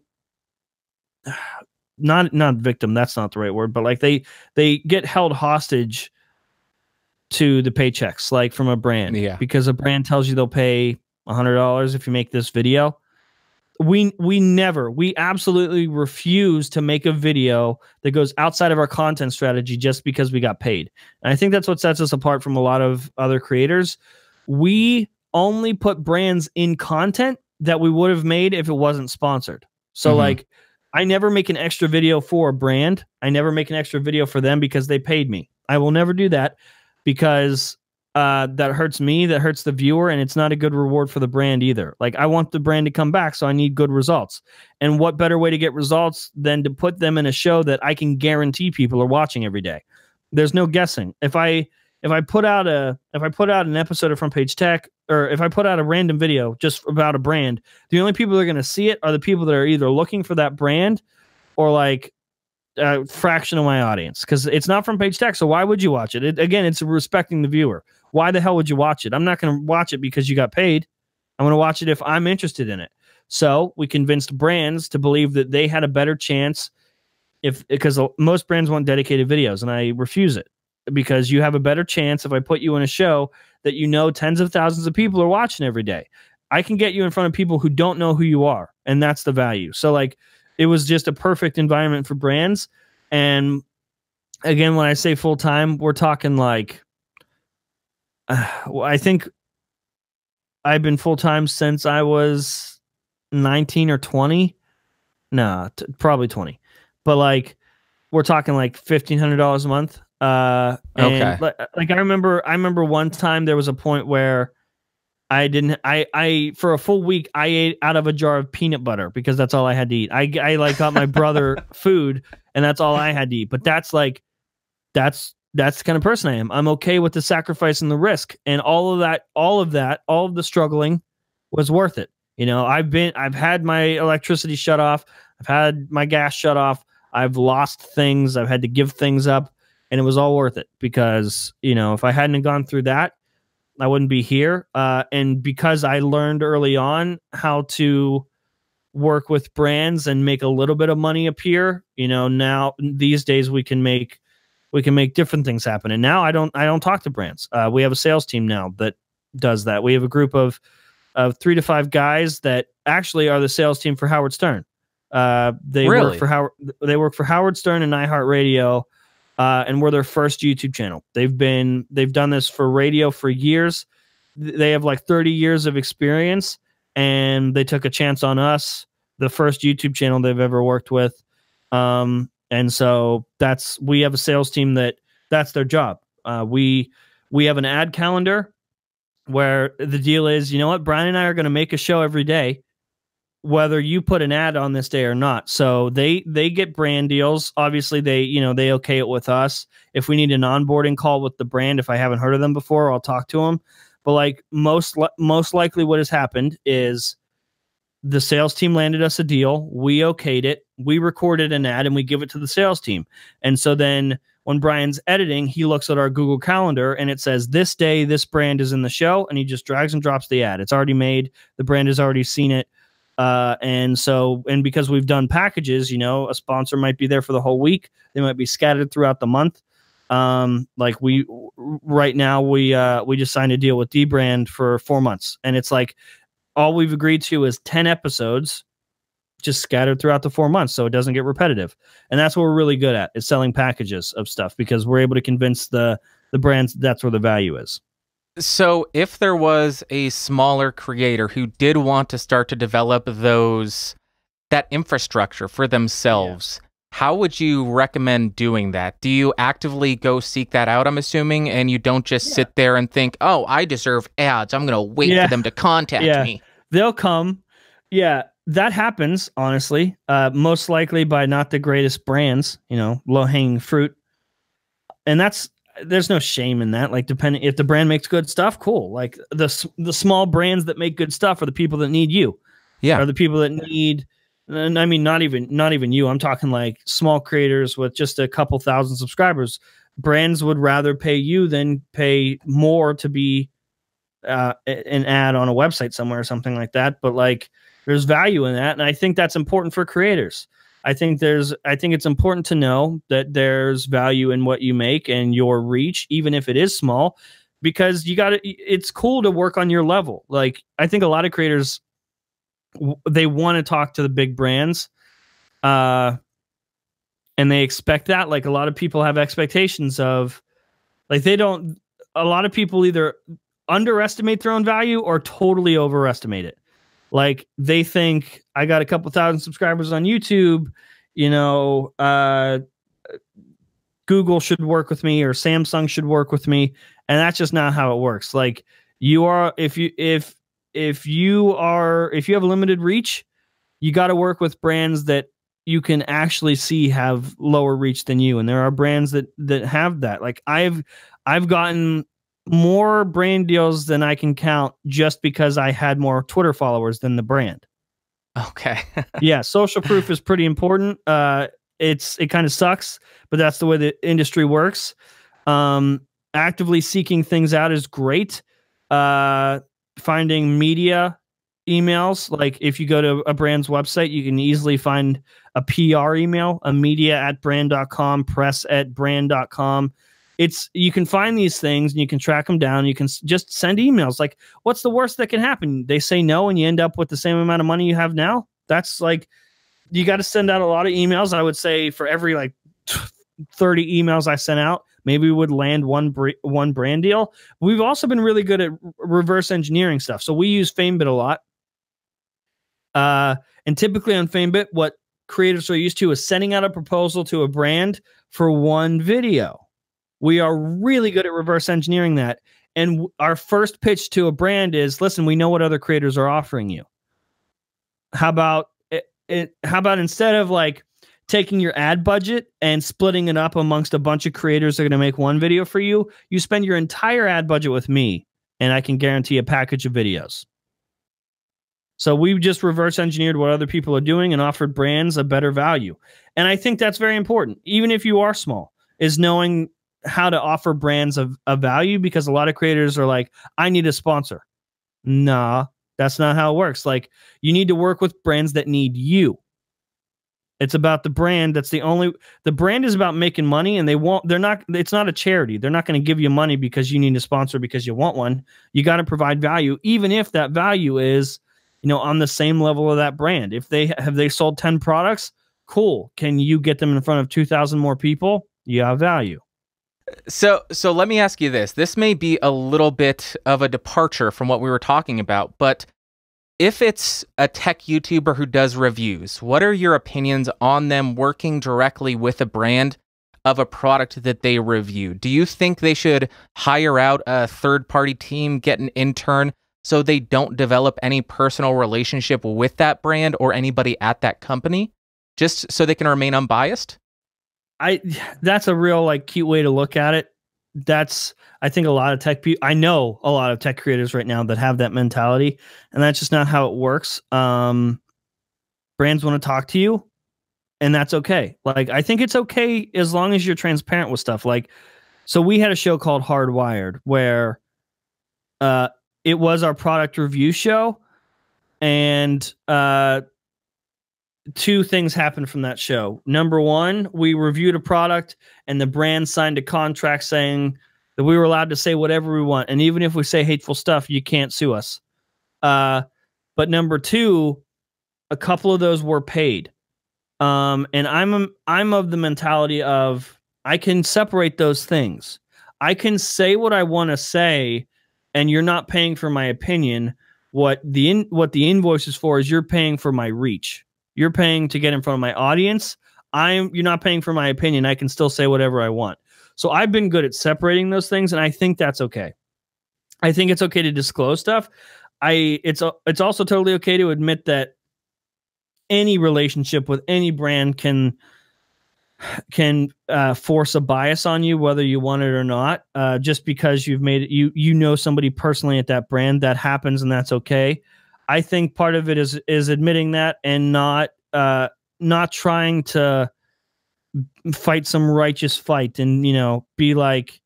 not victim, that's not the right word, but like they get held hostage to the paychecks, like from a brand, because a brand tells you they'll pay $100 if you make this video. We absolutely refuse to make a video that goes outside of our content strategy just because we got paid. And I think that's what sets us apart from a lot of other creators. We only put brands in content that we would have made if it wasn't sponsored. So like, I never make an extra video for a brand. I never make an extra video for them because they paid me. I will never do that, because that hurts me, that hurts the viewer, and it's not a good reward for the brand either. Like, I want the brand to come back, so I need good results. And what better way to get results than to put them in a show that I can guarantee people are watching every day? There's no guessing. If I put out an episode of Front Page Tech, or if I put out a random video just about a brand, the only people that are going to see it are the people that are either looking for that brand, or like a fraction of my audience, because it's not Front Page Tech. So why would you watch it? Again, it's respecting the viewer. Why the hell would you watch it? I'm not going to watch it because you got paid. I'm going to watch it if I'm interested in it. So we convinced brands to believe that they had a better chance, because most brands want dedicated videos, and I refuse it, because you have a better chance if I put you in a show that, you know, tens of thousands of people are watching every day. I can get you in front of people who don't know who you are, and that's the value. So like, it was just a perfect environment for brands. And again, when I say full time, we're talking like, I think I've been full time since I was 19 or 20. No, probably 20. But like, we're talking like $1,500 a month. Okay. Like I remember one time there was a point where I for a full week, I ate out of a jar of peanut butter because that's all I had to eat. I like got my brother food, and that's all I had to eat. But that's like, that's the kind of person I am. I'm okay with the sacrifice and the risk, and all of the struggling was worth it. You know, I've had my electricity shut off. I've had my gas shut off. I've lost things. I've had to give things up, and it was all worth it, because, you know, if I hadn't gone through that, I wouldn't be here. And because I learned early on how to work with brands and make a little bit of money appear, you know, now these days we can make different things happen. And now I don't talk to brands. We have a sales team now that does that. We have a group of 3 to 5 guys that actually are the sales team for Howard Stern. They work for Howard Stern and iHeartRadio. And we're their first YouTube channel. They've done this for radio for years. They have like 30 years of experience, and they took a chance on us, the first YouTube channel they've ever worked with. And so we have a sales team that's their job. We have an ad calendar where the deal is, you know what, Brian and I are going to make a show every day, whether you put an ad on this day or not. So they get brand deals. Obviously they okay it with us. If we need an onboarding call with the brand, if I haven't heard of them before, I'll talk to them. But like most likely what has happened is the sales team landed us a deal. We okayed it. We recorded an ad and we give it to the sales team. And so then when Brian's editing, he looks at our Google Calendar and it says this day, this brand is in the show, and he just drags and drops the ad. It's already made. The brand has already seen it. And because we've done packages, you know, a sponsor might be there for the whole week. They might be scattered throughout the month. Right now we just signed a deal with D Brand for 4 months, and it's like all we've agreed to is 10 episodes just scattered throughout the 4 months, so it doesn't get repetitive. And that's what we're really good at, is selling packages of stuff, because we're able to convince the brands that's where the value is. So if there was a smaller creator who did want to start to develop that infrastructure for themselves, how would you recommend doing that? Do you actively go seek that out, I'm assuming, and you don't just sit there and think, oh, I deserve ads, I'm going to wait for them to contact me? They'll come. Yeah, that happens, honestly. Most likely by not the greatest brands, low-hanging fruit. And there's no shame in that. Like, depending if the brand makes good stuff, cool. Like the small brands that make good stuff are the people that need you. Yeah. Are the people that need, and I mean, not even you. I'm talking like small creators with just a couple thousand subscribers. Brands would rather pay you than pay more to be an ad on a website somewhere or something like that. But like, there's value in that, and I think that's important for creators. I think it's important to know that there's value in what you make and your reach, even if it is small, because it's cool to work on your level. Like, I think a lot of creators, they want to talk to the big brands, and they expect that. Like, a lot of people have expectations of, like, a lot of people either underestimate their own value or totally overestimate it. Like, they think, I got a couple thousand subscribers on YouTube, Google should work with me or Samsung should work with me. And that's just not how it works. Like, if you have limited reach, you got to work with brands that you can actually see have lower reach than you. And there are brands that have that. Like, I've gotten more brand deals than I can count just because I had more Twitter followers than the brand. Okay. Yeah, social proof is pretty important. It kind of sucks, but that's the way the industry works. Actively seeking things out is great. Finding media emails, like if you go to a brand's website, you can easily find a PR email, a media@brand.com, press@brand.com. You can find these things and you can track them down. You can just send emails. Like, what's the worst that can happen? They say no and you end up with the same amount of money you have now. That's like, you got to send out a lot of emails. I would say for every like 30 emails I sent out, maybe we would land one brand deal. We've also been really good at reverse engineering stuff. So we use FameBit a lot. And typically on FameBit, what creators are used to is sending out a proposal to a brand for one video. We are really good at reverse engineering that. And our first pitch to a brand is, listen, we know what other creators are offering you. How about instead of like taking your ad budget and splitting it up amongst a bunch of creators that are going to make one video for you, you spend your entire ad budget with me and I can guarantee a package of videos. So we've just reverse engineered what other people are doing and offered brands a better value. And I think that's very important, even if you are small, is knowing how to offer brands a value, because a lot of creators are like, I need a sponsor. Nah, that's not how it works. Like, you need to work with brands that need you. It's about the brand. The brand is about making money, and it's not a charity. They're not going to give you money because you need a sponsor because you want one. You got to provide value, even if that value is, on the same level of that brand. If they sold 10 products, cool. Can you get them in front of 2,000 more people? You have value. So let me ask you this. This may be a little bit of a departure from what we were talking about, but if it's a tech YouTuber who does reviews, what are your opinions on them working directly with a brand of a product that they review? Do you think they should hire out a third-party team, get an intern, so they don't develop any personal relationship with that brand or anybody at that company, just so they can remain unbiased? That's a real like cute way to look at it. I think a lot of tech people, I know a lot of tech creators right now that have that mentality, and that's just not how it works. Brands want to talk to you, and that's okay. Like, I think it's okay as long as you're transparent with stuff. Like, so we had a show called Hardwired where it was our product review show, and two things happened from that show. Number one, we reviewed a product and the brand signed a contract saying that we were allowed to say whatever we want. And even if we say hateful stuff, you can't sue us. But number two, a couple of those were paid. And I'm of the mentality of, I can separate those things. I can say what I want to say, and you're not paying for my opinion. What the invoice is for is you're paying for my reach. You're paying to get in front of my audience. You're not paying for my opinion. I can still say whatever I want. So I've been good at separating those things, and I think that's okay. I think it's okay to disclose stuff. it's also totally okay to admit that any relationship with any brand can force a bias on you, whether you want it or not. Just because you've made it, you know somebody personally at that brand, that happens, and that's okay. I think part of it is admitting that and not trying to fight some righteous fight and be like,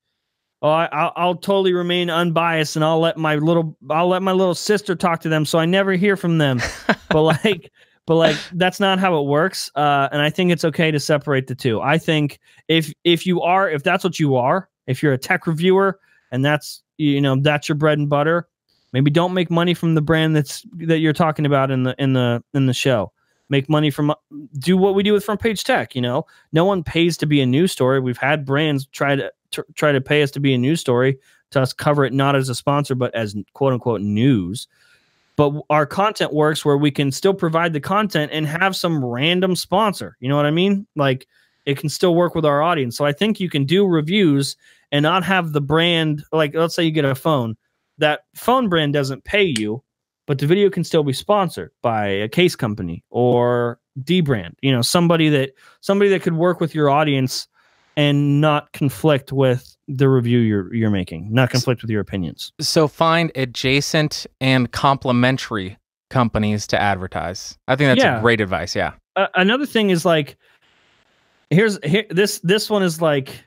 oh, I'll totally remain unbiased and I'll let my little sister talk to them, so I never hear from them. But that's not how it works. And I think it's okay to separate the two. I think if that's what you are, if you're a tech reviewer and that's your bread and butter, maybe don't make money from the brand that you're talking about in the show. Make money do what we do with Front Page Tech. No one pays to be a news story. We've had brands try to pay us to be a news story, to us cover it not as a sponsor but as quote unquote news. But our content works where we can still provide the content and have some random sponsor. You know what I mean? Like, it can still work with our audience. So I think you can do reviews and not have the brand, like, let's say you get a phone. That phone brand doesn't pay you, but the video can still be sponsored by a case company or D brand. Somebody that could work with your audience and not conflict with the review you're making, not conflict with your opinions. So find adjacent and complementary companies to advertise. I think that's great advice. Yeah. Another thing is like, this one is like,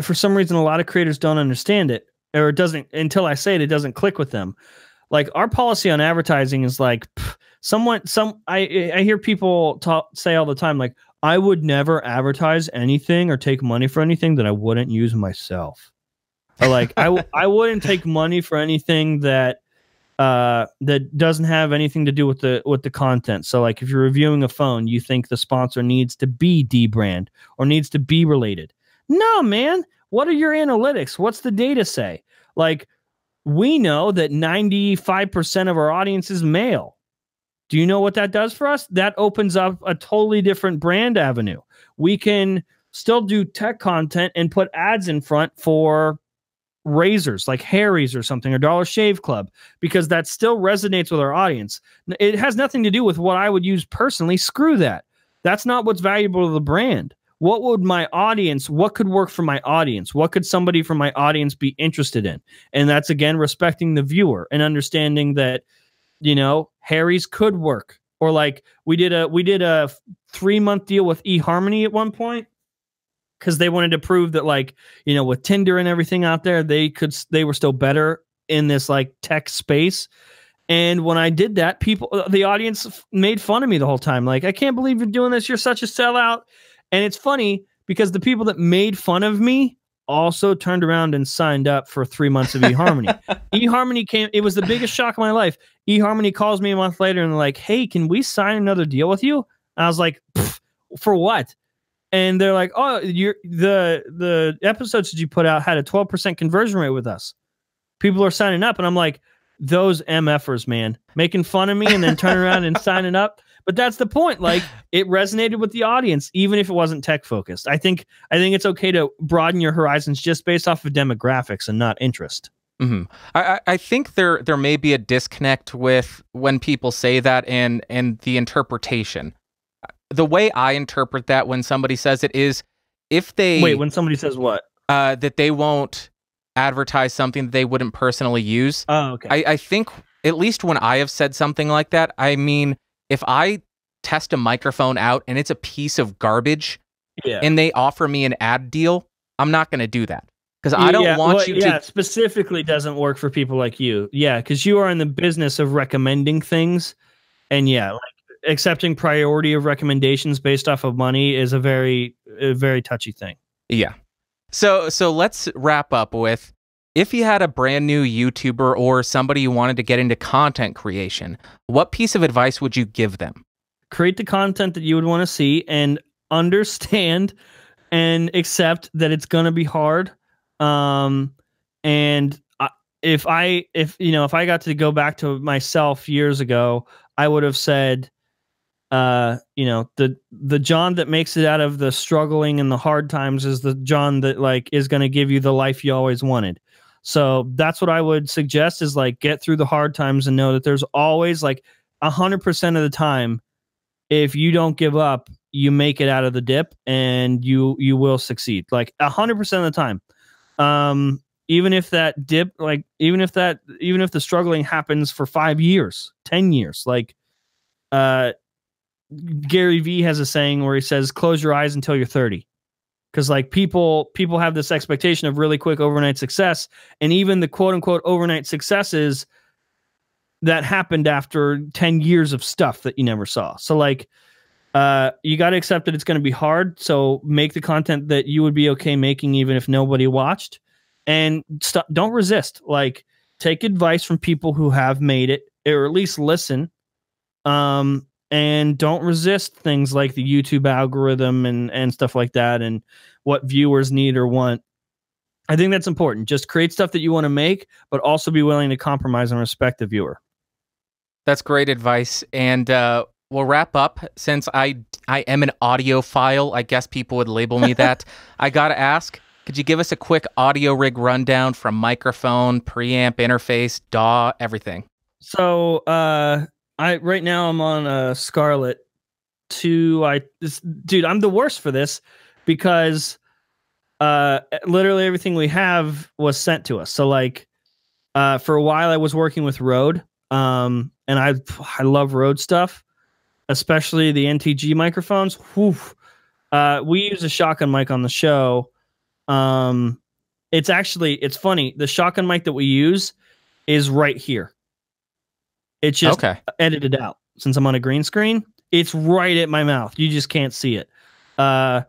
for some reason, a lot of creators don't understand it, or it doesn't, until I say it, it doesn't click with them. Like, our policy on advertising is like, I hear people say all the time, like, I would never advertise anything or take money for anything that I wouldn't use myself. Or like, I wouldn't take money for anything that doesn't have anything to do with the content. So like, if you're reviewing a phone, you think the sponsor needs to be D brand or needs to be related. No, man. What are your analytics? What's the data say? Like, we know that 95% of our audience is male. Do you know what that does for us? That opens up a totally different brand avenue. We can still do tech content and put ads in front for razors like Harry's or something, or Dollar Shave Club, because that still resonates with our audience. It has nothing to do with what I would use personally. Screw that. That's not what's valuable to the brand. What could work for my audience? What could somebody from my audience be interested in? And that's, again, respecting the viewer and understanding that, Harry's could work. Or like, we did a 3-month deal with eHarmony at one point, because they wanted to prove that, like, with Tinder and everything out there, they were still better in this like tech space. And when I did that, the audience made fun of me the whole time. Like, I can't believe you're doing this. You're such a sellout. And it's funny because the people that made fun of me also turned around and signed up for 3 months of eHarmony. eHarmony came. It was the biggest shock of my life. eHarmony calls me a month later and they're like, "Hey, can we sign another deal with you?" And I was like, "For what?" And they're like, "Oh, the episodes that you put out had a 12% conversion rate with us. People are signing up." And I'm like, those MFers, man, making fun of me and then turning around and signing up. But that's the point. Like, it resonated with the audience, even if it wasn't tech focused. I think it's okay to broaden your horizons just based off of demographics and not interest. Mm-hmm. I think there may be a disconnect with when people say that and the interpretation. The way I interpret that when somebody says it is, if they when somebody says what? That they won't advertise something that they wouldn't personally use. Oh, okay. I think, at least when I have said something like that, I mean, if I test a microphone out and it's a piece of garbage, and they offer me an ad deal, I'm not going to do that, because I don't want you to. Yeah, specifically doesn't work for people like you. Yeah, because you are in the business of recommending things, and like, accepting priority of recommendations based off of money is a very touchy thing. Yeah. So let's wrap up with, if you had a brand new YouTuber or somebody you wanted to get into content creation, what piece of advice would you give them? Create the content that you would want to see and understand and accept that it's going to be hard. If I got to go back to myself years ago, I would have said, the John that makes it out of the struggling and the hard times is the John that, like, is going to give you the life you always wanted. So that's what I would suggest is like get through the hard times and know that there's always like 100% of the time, if you don't give up, you make it out of the dip and you will succeed. Like 100% of the time. Even if that dip, like even if the struggling happens for 5 years, 10 years, like Gary Vee has a saying where he says, close your eyes until you're 30. Because like people have this expectation of really quick overnight success, and even the quote unquote overnight successes that happened after 10 years of stuff that you never saw. So like you got to accept that it's going to be hard. So make the content that you would be okay making even if nobody watched, and don't resist. Like take advice from people who have made it, or at least listen. And don't resist things like the YouTube algorithm and stuff like that, and what viewers need or want. I think that's important. Just create stuff that you want to make, but also be willing to compromise and respect the viewer. That's great advice. And we'll wrap up. Since I am an audiophile, I guess people would label me that. I got to ask, could you give us a quick audio rig rundown from microphone, preamp, interface, DAW, everything? So, right now I'm on a Scarlett 2. Dude, I'm the worst for this because literally everything we have was sent to us. So like for a while I was working with Rode, and I love Rode stuff, especially the NTG microphones. Whew. We use a shotgun mic on the show. It's funny. The shotgun mic that we use is right here. It's just edited out since I'm on a green screen. It's right at my mouth. You just can't see it. And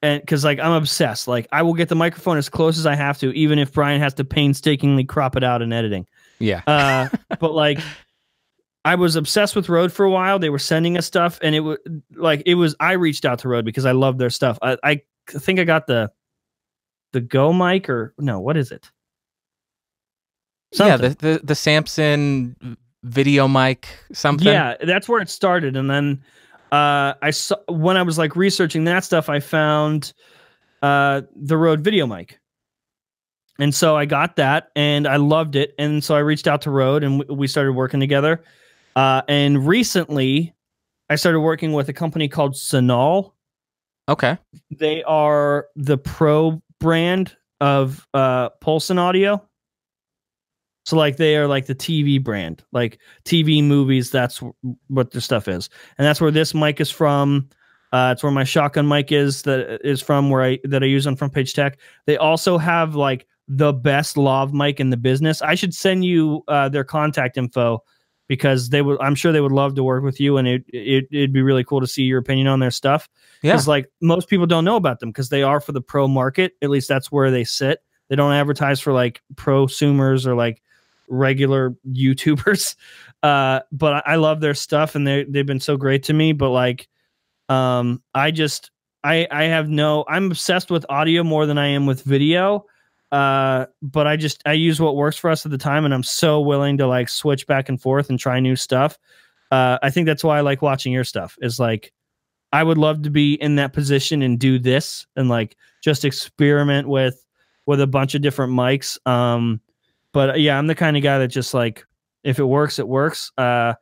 because like I'm obsessed. Like I will get the microphone as close as I have to, even if Brian has to painstakingly crop it out in editing. Yeah. But like I was obsessed with Rode for a while. They were sending us stuff, and I reached out to Rode because I love their stuff. I think I got the Go mic, or no, what is it? Something. Yeah, the Samson video mic something. Yeah, that's where it started. And then I saw, when I was like researching that stuff, I found the Rode video mic. And so I got that and I loved it. And so I reached out to Rode and we started working together. And recently I started working with a company called Sonal. Okay. They are the pro brand of Pulson Audio. So like they are like the TV brand, like TV movies. That's what their stuff is, and that's where this mic is from. It's where my shotgun mic is from, where I use on Front Page Tech. They also have like the best lav mic in the business. I should send you their contact info because I'm sure they would love to work with you, and it'd be really cool to see your opinion on their stuff. Yeah, because like most people don't know about them because they are for the pro market. At least that's where they sit. They don't advertise for like prosumers or like regular YouTubers, but I love their stuff and they've been so great to me. But like I'm obsessed with audio more than I am with video, but I use what works for us at the time, and I'm so willing to like switch back and forth and try new stuff. I think that's why I like watching your stuff, is like I would love to be in that position and do this and like just experiment with a bunch of different mics. But yeah, I'm the kind of guy that just like, if it works, it works. And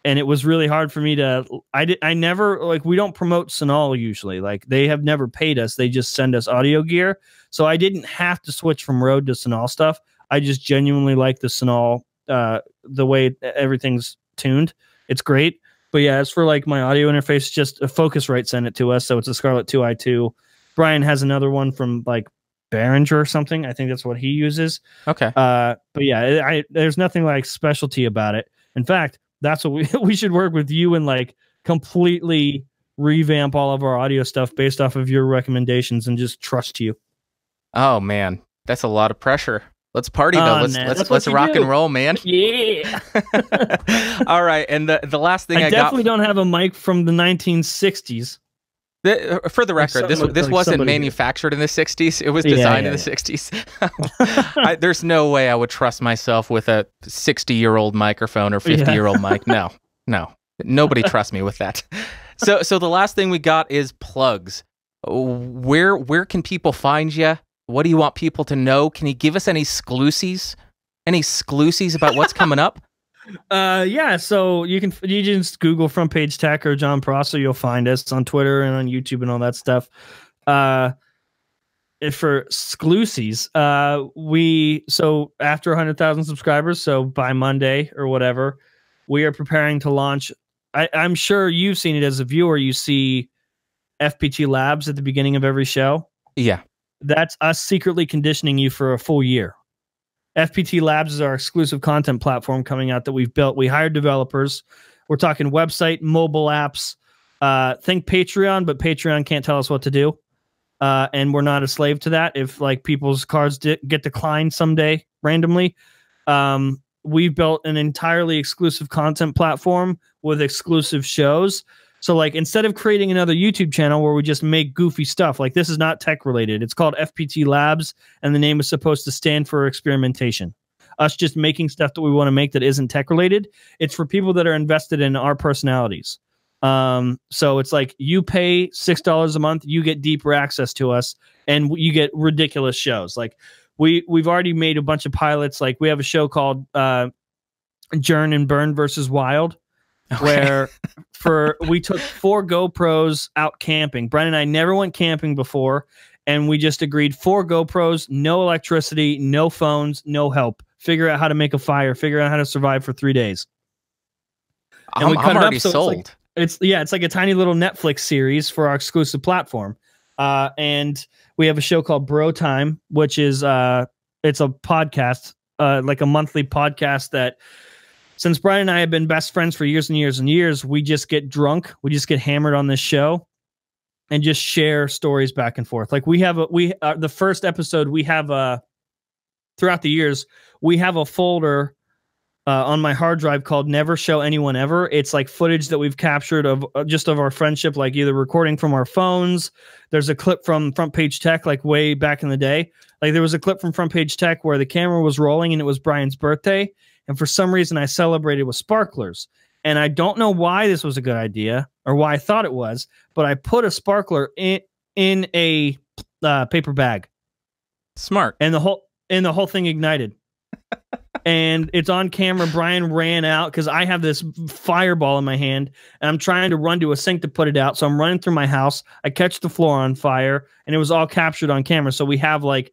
it was really hard for me to, I never, like, we don't promote Sonal usually. Like they have never paid us. They just send us audio gear. So I didn't have to switch from Rode to Sonal stuff. I just genuinely like the Sonal, the way everything's tuned. It's great. But yeah, as for like my audio interface, just a Focusrite sent it to us. So it's a Scarlett 2i2. Brian has another one from like Behringer or something. I think that's what he uses. Okay. But yeah, there's nothing like specialty about it. In fact, that's what we should work with you and like completely revamp all of our audio stuff based off of your recommendations and just trust you. Oh man, that's a lot of pressure. Let's party though. Let's rock and roll, man. Yeah. All right, and the last thing I definitely don't have a mic from the 1960s. For the record, this wasn't manufactured in the 60s. It was designed in the 60s. There's no way I would trust myself with a 60-year-old microphone or 50-year-old mic. No. Nobody trusts me with that. So the last thing we got is plugs. Where can people find you? What do you want people to know? Can you give us any exclusives? Any exclusives about what's coming up? Yeah, so you just Google Front Page Tech or John Prosser, you'll find us on Twitter and on YouTube and all that stuff. For exclusives, so after 100,000 subscribers, so by Monday or whatever, we are preparing to launch. I'm sure you've seen it as a viewer. You see FPT Labs at the beginning of every show. Yeah. That's us secretly conditioning you for a full year. FPT Labs is our exclusive content platform coming out that we've built. We hired developers. We're talking website, mobile apps. Think Patreon, but Patreon can't tell us what to do. And we're not a slave to that. If like people's cards get declined someday randomly, we've built an entirely exclusive content platform with exclusive shows. So like instead of creating another YouTube channel where we just make goofy stuff, like this is not tech related. It's called FPT Labs, and the name is supposed to stand for experimentation. Us just making stuff that we want to make that isn't tech related. It's for people that are invested in our personalities. So it's like you pay $6 a month, you get deeper access to us, and you get ridiculous shows. Like we've already made a bunch of pilots. Like we have a show called Jern and Burn versus Wild. Okay. Where we took 4 GoPros out camping. Brian and I never went camping before, and we just agreed 4 GoPros, no electricity, no phones, no help. Figure out how to make a fire, figure out how to survive for 3 days. And I'm already sold. It's like a tiny little Netflix series for our exclusive platform. And we have a show called Bro Time, which is it's a podcast, like a monthly podcast that, since Brian and I have been best friends for years and years and years, we just get drunk. We just get hammered on this show and just share stories back and forth. Like the first episode, we have throughout the years, we have a folder on my hard drive called Never Show Anyone Ever. It's like footage that we've captured of just of our friendship, like either recording from our phones. There's a clip from Front Page Tech, like way back in the day. Like there was a clip from Front Page Tech where the camera was rolling and it was Brian's birthday. And for some reason, I celebrated with sparklers. And I don't know why this was a good idea or why I thought it was, but I put a sparkler in a paper bag. Smart. And the whole thing ignited. And it's on camera. Brian ran out because I have this fireball in my hand, and I'm trying to run to a sink to put it out. So I'm running through my house. I catch the floor on fire, and it was all captured on camera. So we have like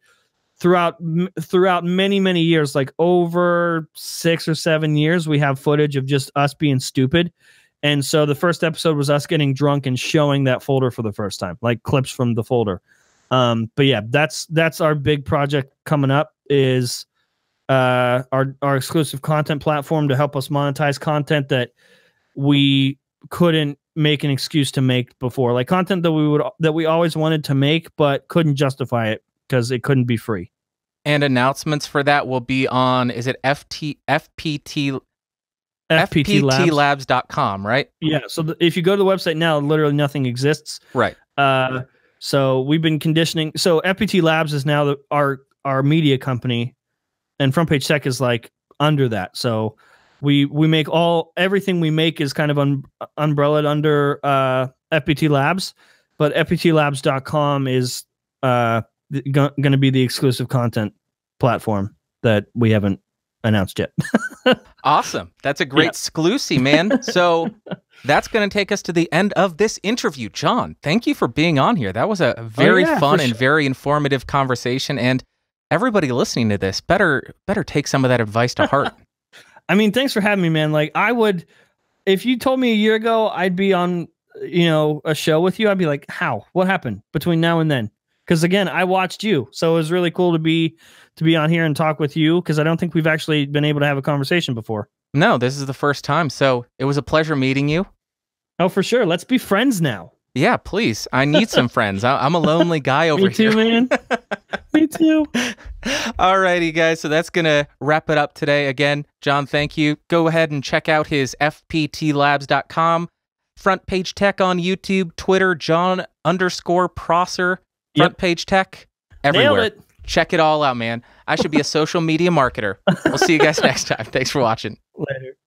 throughout many years, like over 6 or 7 years, we have footage of just us being stupid. And so the first episode was us getting drunk and showing that folder for the first time, like clips from the folder. But yeah, that's our big project coming up, is our exclusive content platform to help us monetize content that we couldn't make an excuse to make before, like content that we always wanted to make but couldn't justify it because it couldn't be free. And announcements for that will be on, is it FPTlabs.com, right? Yeah. So if you go to the website now, literally nothing exists. Right. So we've been conditioning. So FPT Labs is now our media company, and Front Page Tech is like under that. So we make everything we make is kind of umbrellaed under FPT Labs, but FPTlabs.com is going to be the exclusive content platform that we haven't announced yet. Awesome. That's a great exclusive, man. So that's going to take us to the end of this interview. John, thank you for being on here. That was a very fun and very informative conversation, and everybody listening to this better take some of that advice to heart. I mean, thanks for having me, man. Like if you told me a year ago I'd be on, a show with you, I'd be like, how? What happened between now and then? Because again, I watched you, so it was really cool to be on here and talk with you, because I don't think we've actually been able to have a conversation before. No, this is the first time, so it was a pleasure meeting you. Oh, for sure. Let's be friends now. Yeah, please. I need some friends. I'm a lonely guy over here. Me too, man. Me too. All righty, guys. So that's going to wrap it up today. Again, John, thank you. Go ahead and check out his FPTlabs.com, Front Page Tech on YouTube, Twitter, John_Prosser, Front Page Tech, everywhere. Nailed it. Check it all out, man. I should be a social media marketer. We'll see you guys next time. Thanks for watching. Later.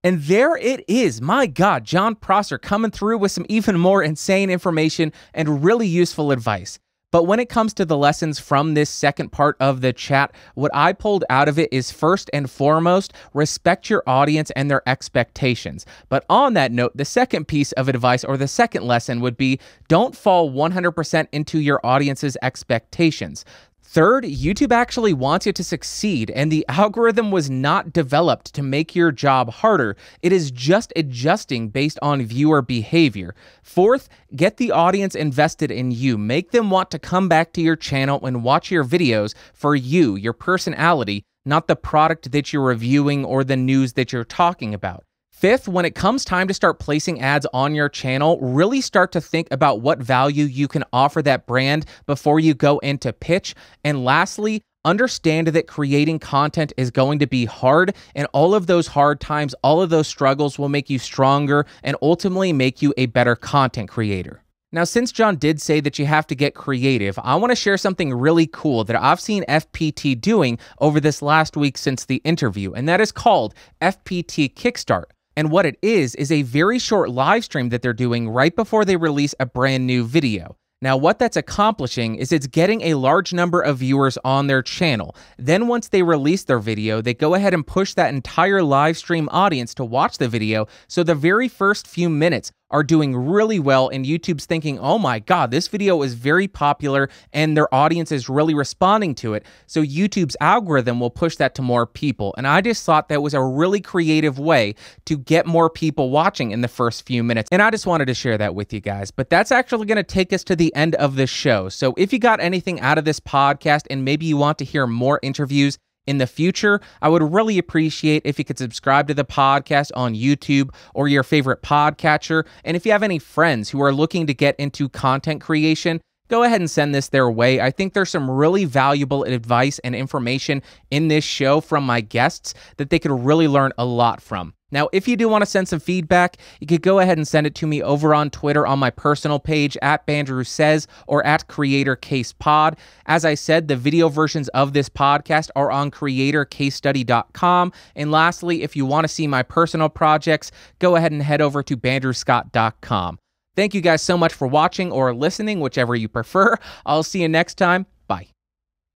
And there it is. My God, John Prosser coming through with some even more insane information and really useful advice. But when it comes to the lessons from this second part of the chat, what I pulled out of it is first and foremost, respect your audience and their expectations. But on that note, the second piece of advice or the second lesson would be don't fall 100% into your audience's expectations. Third, YouTube actually wants you to succeed, and the algorithm was not developed to make your job harder. It is just adjusting based on viewer behavior. Fourth, get the audience invested in you. Make them want to come back to your channel and watch your videos for you, your personality, not the product that you're reviewing or the news that you're talking about. Fifth, when it comes time to start placing ads on your channel, really start to think about what value you can offer that brand before you go into pitch. And lastly, understand that creating content is going to be hard, and all of those hard times, all of those struggles will make you stronger and ultimately make you a better content creator. Now, since John did say that you have to get creative, I want to share something really cool that I've seen FPT doing over this last week since the interview, and that is called FPT Kickstart. And what it is a very short live stream that they're doing right before they release a brand new video. Now, what that's accomplishing is it's getting a large number of viewers on their channel. Then once they release their video, they go ahead and push that entire live stream audience to watch the video. So the very first few minutes are doing really well, and YouTube's thinking, oh my God, this video is very popular and their audience is really responding to it. So YouTube's algorithm will push that to more people. And I just thought that was a really creative way to get more people watching in the first few minutes. And I just wanted to share that with you guys. But that's actually going to take us to the end of the show. So if you got anything out of this podcast and maybe you want to hear more interviews in the future, I would really appreciate if you could subscribe to the podcast on YouTube or your favorite podcatcher. And if you have any friends who are looking to get into content creation, go ahead and send this their way. I think there's some really valuable advice and information in this show from my guests that they could really learn a lot from. Now, if you do want to send some feedback, you could go ahead and send it to me over on Twitter on my personal page at BandrewSays or at CreatorCasePod. As I said, the video versions of this podcast are on CreatorCaseStudy.com. And lastly, if you want to see my personal projects, go ahead and head over to BandrewScott.com. Thank you guys so much for watching or listening, whichever you prefer. I'll see you next time. Bye.